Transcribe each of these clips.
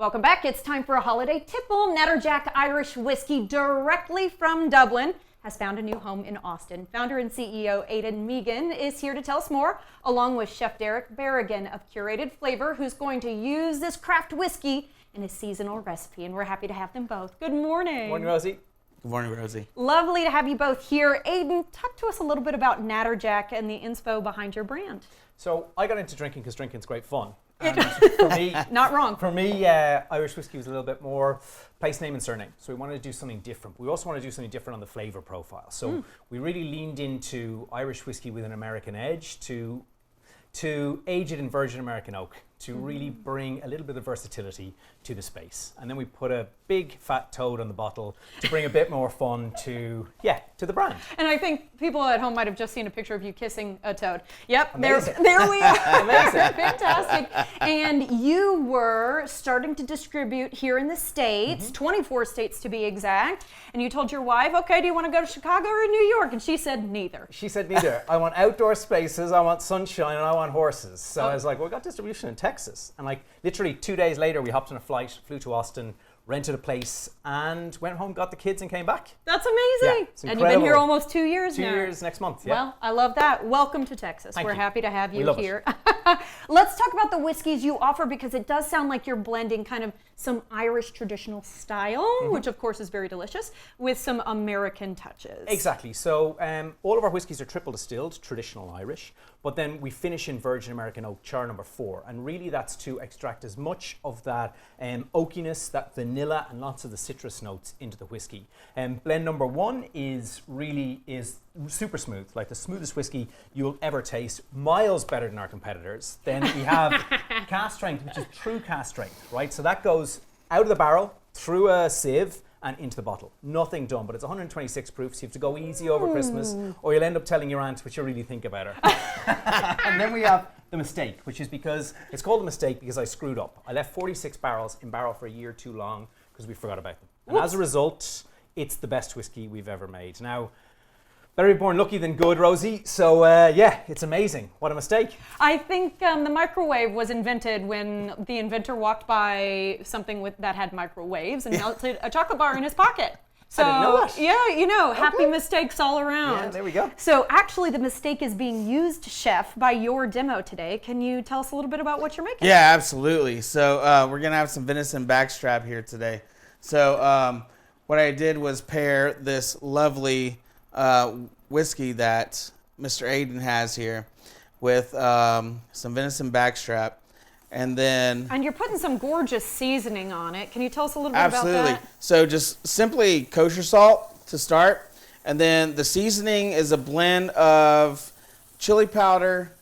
Welcome back. It's time for a holiday tipple. Natterjack Irish Whiskey, directly from Dublin, has found a new home in Austin. Founder and CEO Aidan Megan is here to tell us more, along with Chef Derek Berrigan of Curated Flavor, who's going to use this craft whiskey in a seasonal recipe. And we're happy to have them both. Good morning. Good morning, Rosie. Good morning, Rosie. Lovely to have you both here. Aidan, talk to us a little bit about Natterjack and the inspo behind your brand. So I got into drinking because drinking's great fun. And for me, not wrong. For me, Irish whiskey was a little bit more place name and surname. So we wanted to do something different. We also want to do something different on the flavor profile. So we really leaned into Irish whiskey with an American edge to age it in virgin American oak, to really bring a little bit of versatility to the space. And then we put a big fat toad on the bottle to bring a bit more fun to the brand. And I think people at home might have just seen a picture of you kissing a toad. Yep, there Amazing. we are. Amazing. Fantastic. And you were starting to distribute here in the States, 24 states to be exact. And you told your wife, okay, do you want to go to Chicago or New York? And she said neither. She said neither. I want outdoor spaces, I want sunshine, and I want horses. So I was like, well, we got distribution in Texas. And like literally 2 days later, we hopped on a flight, flew to Austin, rented a place, and went home, got the kids, and came back. That's amazing. Yeah, it's and you've been here almost 2 years now. 2 years next month, yeah. Well, I love that. Welcome to Texas. Thank We're you. happy to have We you love here. Let's talk about the whiskeys you offer, because it does sound like you're blending kind of some Irish traditional style, which of course is very delicious, with some American touches. Exactly. So all of our whiskies are triple distilled, traditional Irish, but then we finish in virgin American oak char number 4. And really that's to extract as much of that oakiness, that vanilla, and lots of the citrus notes into the whiskey. Blend number 1 is super smooth, like the smoothest whiskey you'll ever taste, miles better than our competitors. Then we have cast strength, which is true cast strength, right? So that goes out of the barrel, through a sieve, and into the bottle. Nothing done, but it's 126 proof, so you have to go easy over Christmas, or you'll end up telling your aunt what you really think about her. And then we have the mistake, which is because, it's called a mistake because I screwed up. I left 46 barrels in barrel for a year too long because we forgot about them. And as a result, it's the best whiskey we've ever made. Now, better be born lucky than good, Rosie. So yeah, it's amazing. What a mistake. I think the microwave was invented when the inventor walked by something that had microwaves and melted a chocolate bar in his pocket. So, I didn't know that. yeah, you know, happy mistakes all around. Yeah, there we go. So actually the mistake is being used, Chef, by your demo today. Can you tell us a little bit about what you're making? Yeah, absolutely. So we're going to have some venison backstrap here today. So what I did was pair this lovely whiskey that Mr. Aidan has here with some venison backstrap. And you're putting some gorgeous seasoning on it. Can you tell us a little bit about that? Absolutely. So just simply kosher salt to start. And then the seasoning is a blend of chili powder,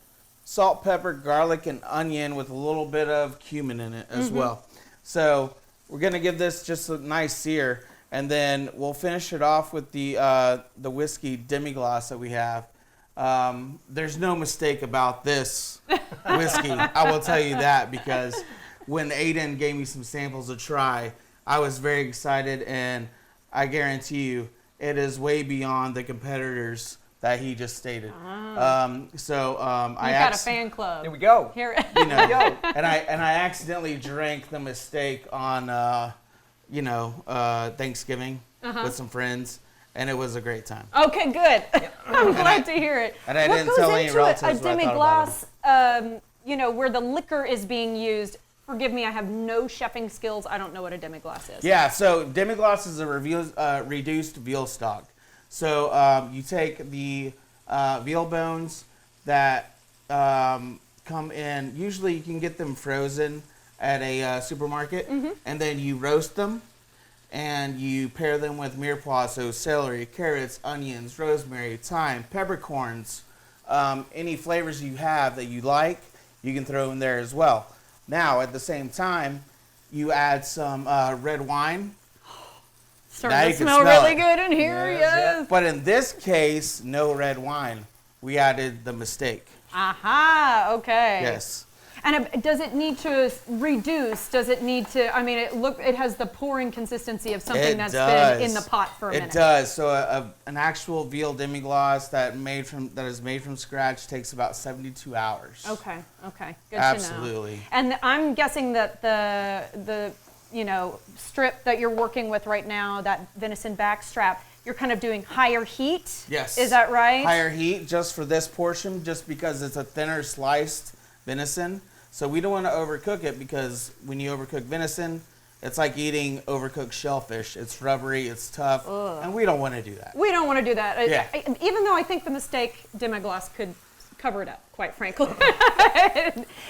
salt, pepper, garlic, and onion with a little bit of cumin in it as well. So we're going to give this just a nice sear. And then we'll finish it off with the whiskey demi-glace that we have. There's no mistake about this whiskey. I will tell you that, because when Aidan gave me some samples to try, I was very excited, and I guarantee you it is way beyond the competitors that he just stated. You've got a fan club. Here we go. Here. You know, and I accidentally drank the mistake on Thanksgiving with some friends, and it was a great time. Okay, good. I'm glad to hear it. And I didn't tell any relatives a what I thought demi-glace, about it. where the liquor is being used. Forgive me, I have no chefing skills. I don't know what a demi-glace is. Yeah, so demi-glace is a reduced veal stock. So you take the veal bones that come in. Usually you can get them frozen at a supermarket, and then you roast them, and you pair them with mirepoix, so celery, carrots, onions, rosemary, thyme, peppercorns, any flavors you have that you like, you can throw in there as well. Now, at the same time, you add some red wine. Starting to smell really good in here, yes. But in this case, no red wine. We added the mistake. Aha, okay. Yes. And does it need to reduce? Does it need to, it has the pouring consistency of something that's been in the pot for a minute. It does. So an actual veal demi-glace that is made from scratch takes about 72 hours. Okay. Good Absolutely. to know. And I'm guessing that the strip that you're working with right now, that venison backstrap, you're kind of doing higher heat. Yes. Is that right? Higher heat just for this portion, just because it's a thinner sliced venison. So we don't want to overcook it, because when you overcook venison, it's like eating overcooked shellfish. It's rubbery, it's tough, and we don't want to do that. We don't want to do that. Yeah. Even though I think the mistake demi-glace could cover it up, quite frankly.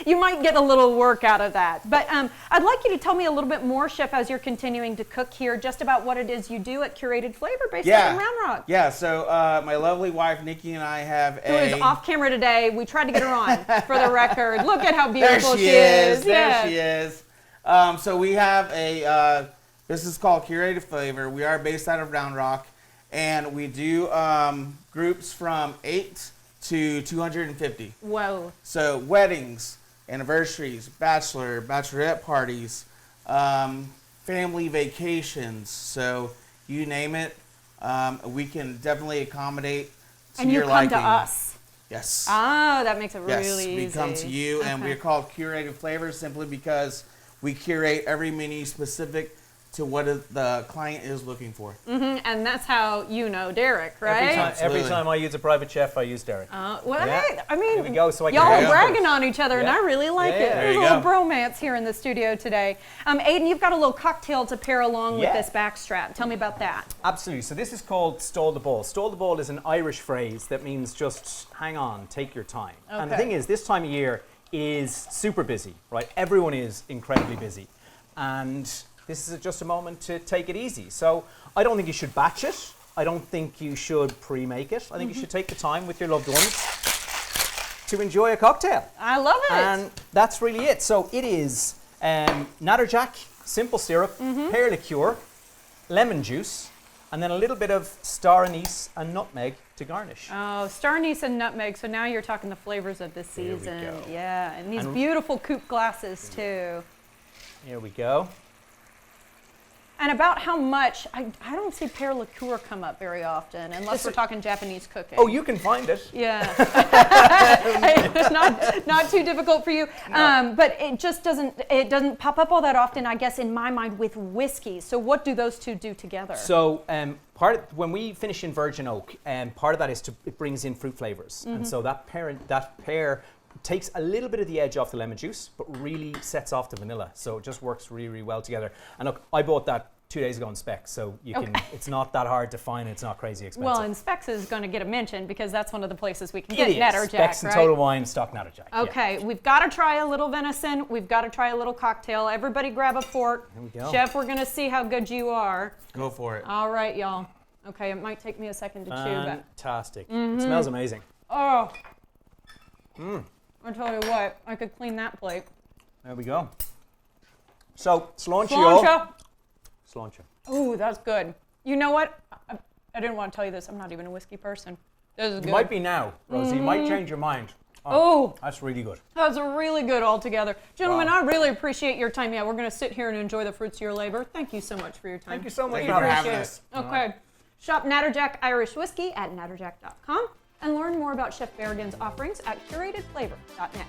You might get a little work out of that. But I'd like you to tell me a little bit more, Chef, as you're continuing to cook here, just about what it is you do at Curated Flavor based out in Round Rock. Yeah, so my lovely wife, Nikki, and I have Who is off camera today. We tried to get her on, for the record. Look at how beautiful she is. There she is. So we have this is called Curated Flavor. We are based out of Round Rock, and we do groups from 8 to 250. Whoa. So weddings, anniversaries, bachelorette parties, family vacations. So you name it, we can definitely accommodate to your liking. And you come to us. Yes. Oh, that makes it Yes, really easy. we come to you, and we're called Curated Flavors simply because we curate every menu specific to what the client is looking for. And that's how you know Derek, right? Every time I use a private chef, I use Derek. Well, Yeah. hey, I mean, Here we go, so I can y'all have are it. bragging on each other, and Yeah. I really like Yeah, it. there There's a you little go. bromance here in the studio today. Aiden, you've got a little cocktail to pair along with Yeah. this backstrap. Tell me about that. Absolutely. So this is called stole the ball. Stole the ball is an Irish phrase that means just hang on, take your time. And the Okay. thing is, this time of year is super busy, right? Everyone is incredibly busy. And this is just a moment to take it easy. So I don't think you should batch it. I don't think you should pre-make it. I think you should take the time with your loved ones to enjoy a cocktail. I love it. And that's really it. So it is Natterjack, simple syrup, pear liqueur, lemon juice, and then a little bit of star anise and nutmeg to garnish. Oh, star anise and nutmeg. So now you're talking the flavors of this There we season. go. Yeah, and these And- beautiful coupe glasses too. Here we go. And about how much, I don't see pear liqueur come up very often, unless we're talking Japanese cooking. Oh, you can find it. Yeah. It's not too difficult for you. But it just doesn't pop up all that often, I guess, in my mind with whiskey. So what do those two do together? So when we finish in virgin oak, part of that is it brings in fruit flavors. And so that pear takes a little bit of the edge off the lemon juice, but really sets off the vanilla. So it just works really, really well together. And look, I bought that 2 days ago in Specs, so you can. It's not that hard to find. It's not crazy expensive. Well, and Specs is going to get a mention because that's one of the places we can It get is. Natterjack, Specs and right? Total Wine, stock Natterjack. Yeah. Okay, we've got to try a little venison. We've got to try a little cocktail. Everybody grab a fork. Here we go. Chef, we're going to see how good you are. Go for it. All right, y'all. Okay, it might take me a second to chew, but Fantastic. It smells amazing. oh. I tell you what, I could clean that plate. There we go. So, cilantro. y'all. Cilantro. Ooh, that's good. You know what? I didn't want to tell you this. I'm not even a whiskey person. This is good. You might be now, Rosie. You might change your mind. Oh, That's really good. that's really good altogether. Gentlemen, Wow. I really appreciate your time. Yeah, we're going to sit here and enjoy the fruits of your labor. Thank you so much for your time. Thank you so much Thank for you for having having us. us. Okay. Shop Natterjack Irish Whiskey at natterjack.com and learn more about Chef Berrigan's offerings at curatedflavor.net.